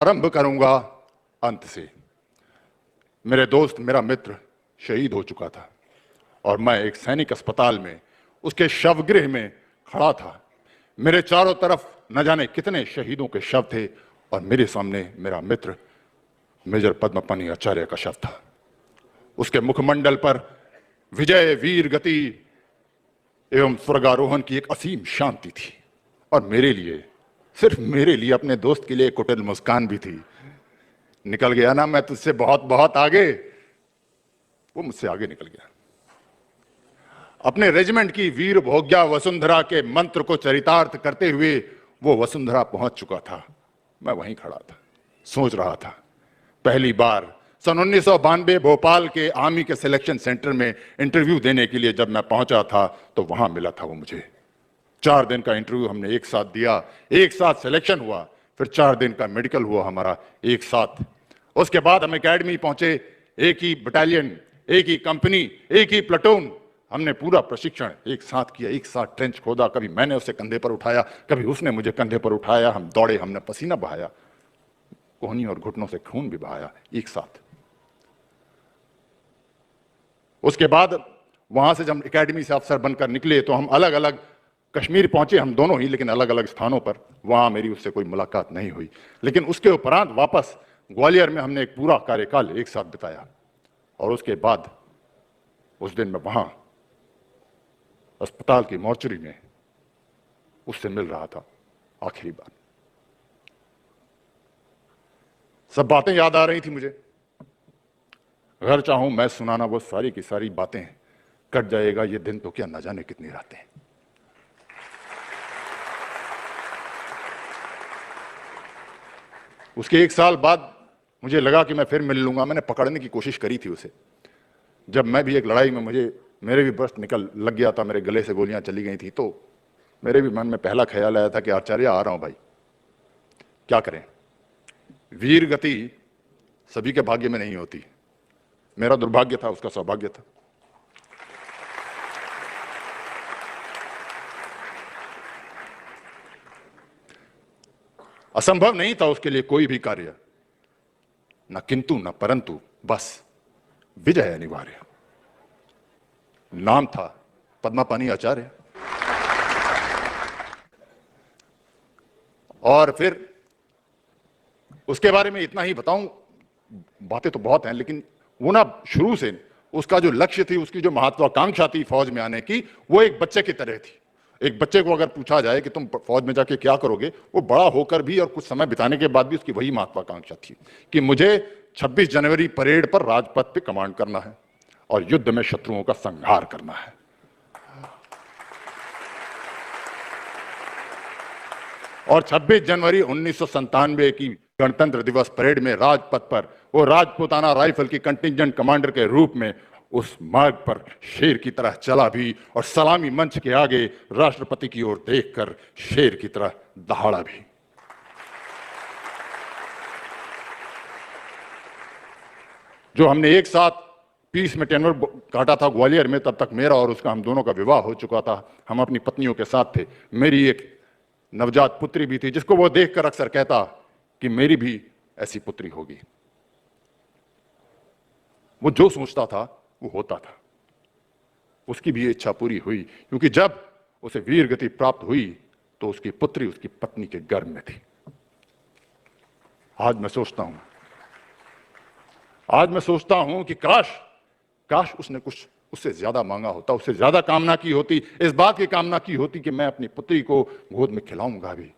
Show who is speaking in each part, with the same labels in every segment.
Speaker 1: आरंभ करूंगा अंत से। मेरे दोस्त, मेरा मित्र शहीद हो चुका था और मैं एक सैनिक अस्पताल में उसके शवगृह में खड़ा था। मेरे चारों तरफ न जाने कितने शहीदों के शव थे और मेरे सामने मेरा मित्र मेजर पद्मपाणि आचार्य का शव था। उसके मुखमंडल पर विजय, वीर गति एवं स्वर्गारोहण की एक असीम शांति थी और मेरे लिए, सिर्फ मेरे लिए, अपने दोस्त के लिए एक कुटिल मुस्कान भी थी। निकल गया ना मैं तुझसे बहुत बहुत आगे, वो मुझसे आगे निकल गया। अपने रेजिमेंट की वीर भोग्या वसुंधरा के मंत्र को चरितार्थ करते हुए वो वसुंधरा पहुंच चुका था। मैं वहीं खड़ा था, सोच रहा था। पहली बार सन 1992 भोपाल के आर्मी के सिलेक्शन सेंटर में इंटरव्यू देने के लिए जब मैं पहुंचा था तो वहां मिला था वो मुझे। 4 दिन का इंटरव्यू हमने एक साथ दिया, एक साथ सिलेक्शन हुआ, फिर 4 दिन का मेडिकल हुआ हमारा एक साथ। उसके बाद हम एकेडमी पहुंचे, एक ही बटालियन, एक ही कंपनी, एक ही प्लेटून। हमने पूरा प्रशिक्षण एक साथ किया, एक साथ ट्रेंच खोदा। कभी मैंने उसे कंधे पर उठाया, कभी उसने मुझे कंधे पर उठाया। हम दौड़े, हमने पसीना बहाया, कोहनी और घुटनों से खून भी बहाया एक साथ। उसके बाद वहां से जब एकेडमी से अफसर बनकर निकले तो हम अलग अलग कश्मीर पहुंचे, हम दोनों ही, लेकिन अलग अलग स्थानों पर। वहां मेरी उससे कोई मुलाकात नहीं हुई, लेकिन उसके उपरांत वापस ग्वालियर में हमने एक पूरा कार्यकाल एक साथ बिताया। और उसके बाद उस दिन मैं वहां अस्पताल की मॉर्चरी में उससे मिल रहा था आखिरी बार। सब बातें याद आ रही थी मुझे। अगर चाहूं मैं सुनाना वो सारी की सारी बातें, कट जाएगा ये दिन तो क्या न जाने कितनी रातें। उसके 1 साल बाद मुझे लगा कि मैं फिर मिल लूंगा। मैंने पकड़ने की कोशिश करी थी उसे। जब मैं भी एक लड़ाई में मेरे भी बस्ट निकल लग गया था, मेरे गले से गोलियां चली गई थी, तो मेरे भी मन में पहला ख्याल आया था कि आचार्य आ रहा हूं भाई, क्या करें। वीर गति सभी के भाग्य में नहीं होती। मेरा दुर्भाग्य था, उसका सौभाग्य था। असंभव नहीं था उसके लिए कोई भी कार्य, न किंतु न परंतु, बस विजय अनिवार्य। नाम था पद्मपाणि आचार्य। और फिर उसके बारे में इतना ही बताऊं, बातें तो बहुत हैं, लेकिन वो ना शुरू से उसका जो लक्ष्य थी, उसकी जो महत्वाकांक्षा थी फौज में आने की, वो एक बच्चे की तरह थी। एक बच्चे को अगर पूछा जाए कि तुम फौज में जाके क्या करोगे, वो बड़ा होकर भी और कुछ समय बिताने के बाद भी उसकी वही महत्वाकांक्षा थी कि मुझे 26 जनवरी परेड पर राजपथ पे कमांड करना है और युद्ध में शत्रुओं का संहार करना है। और 26 जनवरी 1997 की गणतंत्र दिवस परेड में राजपथ पर वो राजपूताना राइफल की कंटिंजेंट कमांडर के रूप में उस मार्ग पर शेर की तरह चला भी और सलामी मंच के आगे राष्ट्रपति की ओर देखकर शेर की तरह दहाड़ा भी। जो हमने एक साथ पीस में टेनवर काटा था ग्वालियर में, तब तक मेरा और उसका, हम दोनों का विवाह हो चुका था। हम अपनी पत्नियों के साथ थे। मेरी एक नवजात पुत्री भी थी जिसको वो देखकर अक्सर कहता कि मेरी भी ऐसी पुत्री होगी। वो जो सोचता था वो होता था। उसकी भी इच्छा पूरी हुई, क्योंकि जब उसे वीर गति प्राप्त हुई तो उसकी पुत्री उसकी पत्नी के गर्भ में थी। आज मैं सोचता हूं कि काश उसने कुछ उससे ज्यादा मांगा होता, उससे ज्यादा कामना की होती, इस बात की कामना की होती कि मैं अपनी पुत्री को गोद में खिलाऊंगा भी,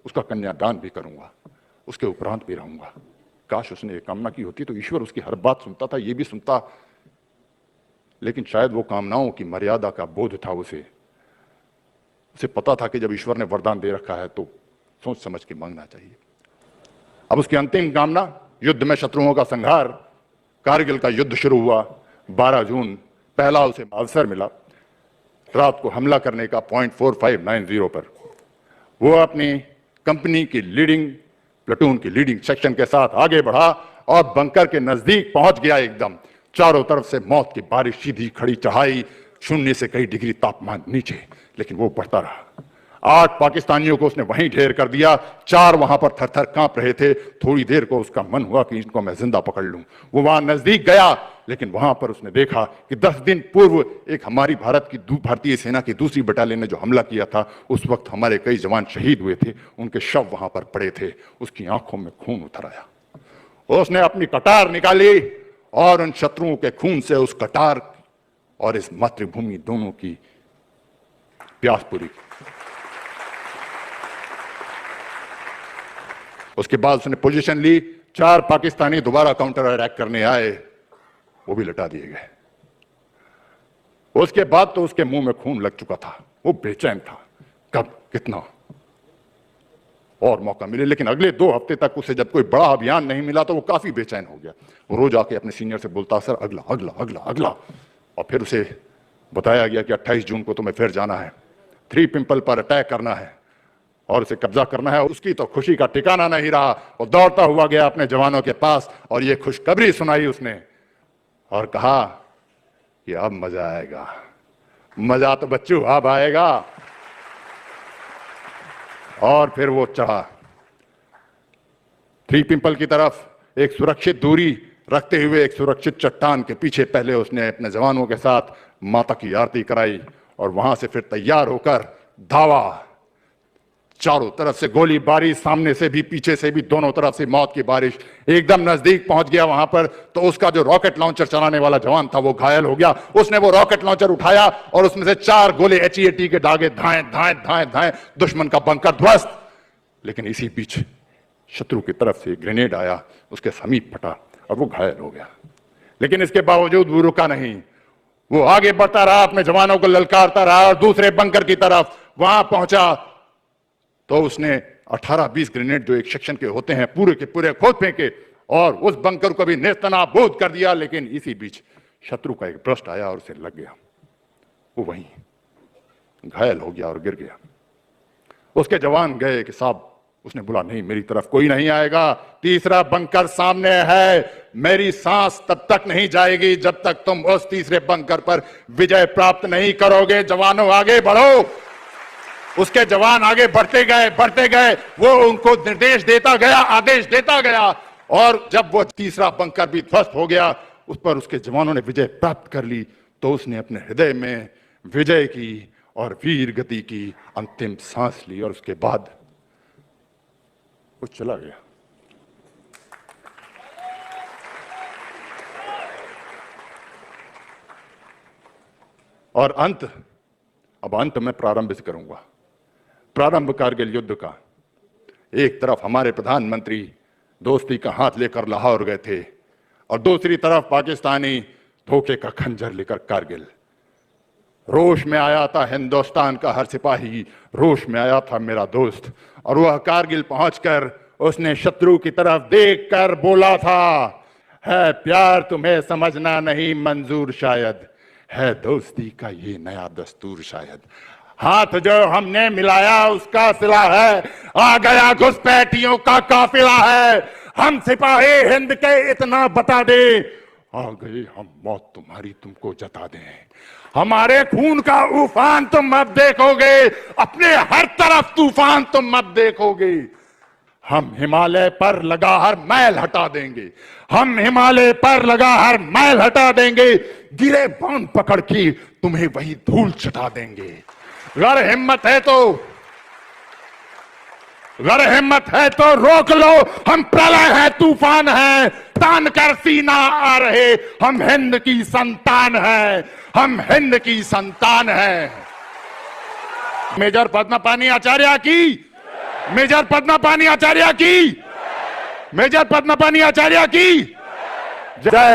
Speaker 1: उसका कन्यादान भी करूंगा, उसके उपरांत भी रहूंगा। काश उसने ये कामना की होती तो ईश्वर उसकी हर बात सुनता था, ये भी सुनता। लेकिन शायद वो कामनाओं की मर्यादा का बोध था उसे पता था कि जब ईश्वर ने वरदान दे रखा है तो सोच समझ के मांगना चाहिए। अब उसकी अंतिम कामना, युद्ध में शत्रुओं का संहार। कारगिल का युद्ध शुरू हुआ 12 जून। पहला उसे अवसर मिला रात को हमला करने का पॉइंट 4590 पर। वो अपनी कंपनी की लीडिंग प्लेटून की लीडिंग सेक्शन के साथ आगे बढ़ा और बंकर के नजदीक पहुंच गया। एकदम चारों तरफ से मौत की बारिश, सीधी खड़ी चढ़ाई, 0 से कई डिग्री तापमान नीचे, लेकिन वो बढ़ता रहा। 8 पाकिस्तानियों को उसने वहीं ढेर कर दिया। 4 वहां पर थर-थर कांप रहे थे। थोड़ी देर को उसका मन हुआ कि इनको मैं जिंदा पकड़ लूं। वो वहां नजदीक गया, लेकिन वहां पर उसने देखा कि 10 दिन पूर्व एक हमारी भारतीय सेना की दूसरी बटालियन ने जो हमला किया था, उस वक्त हमारे कई जवान शहीद हुए थे। उनके शव वहां पर पड़े थे। उसकी आंखों में खून उतर आया। उसने अपनी कटार निकाली और उन शत्रुओं के खून से उस कटार और इस मातृभूमि दोनों की प्यास पूरी की। उसके बाद उसने पोजीशन ली। 4 पाकिस्तानी दोबारा काउंटर अटैक करने आए, वो भी लटा दिए गए। उसके बाद तो उसके मुंह में खून लग चुका था। वो बेचैन था, कब कितना और मौका मिले। लेकिन अगले 2 हफ्ते तक उसे जब कोई बड़ा अभियान नहीं मिला तो वो काफी बेचैन हो गया। वो रोज आके अपने सीनियर से बोलता, सर अगला अगला अगला अगला। और फिर उसे बताया गया कि 28 जून को तुम्हें फिर जाना है, 3 पिंपल पर अटैक करना है और उसे कब्जा करना है। उसकी तो खुशी का ठिकाना नहीं रहा। वो दौड़ता हुआ गया अपने जवानों के पास और ये खुशखबरी सुनाई उसने और कहा कि अब मजा आएगा। मजा तो बच्चों अब आएगा। और फिर वो चढ़ा 3 पिंपल की तरफ, एक सुरक्षित दूरी रखते हुए एक सुरक्षित चट्टान के पीछे पहले उसने अपने जवानों के साथ माता की आरती कराई और वहां से फिर तैयार होकर धावा। चारों तरफ से गोलीबारी, सामने से भी पीछे से भी, दोनों तरफ से मौत की बारिश। एकदम नजदीक पहुंच गया वहां पर तो उसका जो रॉकेट लॉन्चर चलाने वाला जवान था वो घायल हो गया। उसने वो रॉकेट लॉन्चर उठाया और उसमें से 4 गोले HEAT के दागे धाए धाए धाए धाए, दुश्मन का बंकर ध्वस्त। लेकिन इसी बीच शत्रु की तरफ से ग्रेनेड आया, उसके समीप फटा और वो घायल हो गया। लेकिन इसके बावजूद वो रुका नहीं। वो आगे बढ़ता रहा, अपने जवानों को ललकारता रहा और दूसरे बंकर की तरफ वहां पहुंचा तो उसने 18-20 ग्रेनेड जो एक सेक्शन के होते हैं पूरे के पूरे खोद फेंके और उस बंकर को भी नेस्तनाबूद कर दिया। लेकिन इसी बीच शत्रु का एक ब्रस्ट आया और उसे लग गया। वो वहीं घायल हो गया और गिर गया। उसके जवान गए कि साहब, उसने बोला नहीं, मेरी तरफ कोई नहीं आएगा, तीसरा बंकर सामने है। मेरी सांस तब तक नहीं जाएगी जब तक तुम उस तीसरे बंकर पर विजय प्राप्त नहीं करोगे। जवानों आगे बढ़ो। उसके जवान आगे बढ़ते गए। वो उनको निर्देश देता गया, आदेश देता गया और जब वो तीसरा बंकर भी ध्वस्त हो गया, उस पर उसके जवानों ने विजय प्राप्त कर ली तो उसने अपने हृदय में विजय की और वीर गति की अंतिम सांस ली और उसके बाद वो चला गया। और अंत मैं प्रारंभ से करूंगा। प्रारंभ कारगिल युद्ध का। एक तरफ हमारे प्रधानमंत्री दोस्ती का हाथ लेकर लाहौर गए थे और दूसरी तरफ पाकिस्तानी धोखे का खंजर लेकर कारगिल। रोश में आया था हिंदुस्तान का हर सिपाही, रोश में आया था मेरा दोस्त। और वह कारगिल पहुंचकर उसने शत्रु की तरफ देखकर बोला था, है प्यार तुम्हें समझना नहीं मंजूर शायद, है दोस्ती का ये नया दस्तूर शायद। हाथ जो हमने मिलाया उसका सिला है, आ गया घुसपैठियों का काफिला है। हम सिपाही हिंद के इतना बता दे, आ गए हम मौत तुम्हारी तुमको जता दें। हमारे खून का उफान तुम अब देखोगे, अपने हर तरफ तूफान तुम अब देखोगे। हम हिमालय पर लगा हर मैल हटा देंगे, हम हिमालय पर लगा हर मैल हटा देंगे। गिरे बांध पकड़ के तुम्हें वही धूल चटा देंगे। अगर हिम्मत है तो रोक लो, हम प्रलय है तूफान है, तान कर सीना आ रहे, हम हिंद की संतान है, हम हिंद की संतान है। मेजर पद्मपाणि आचार्य की, मेजर पद्मपाणि आचार्य की, मेजर पद्मपाणि आचार्य की जय।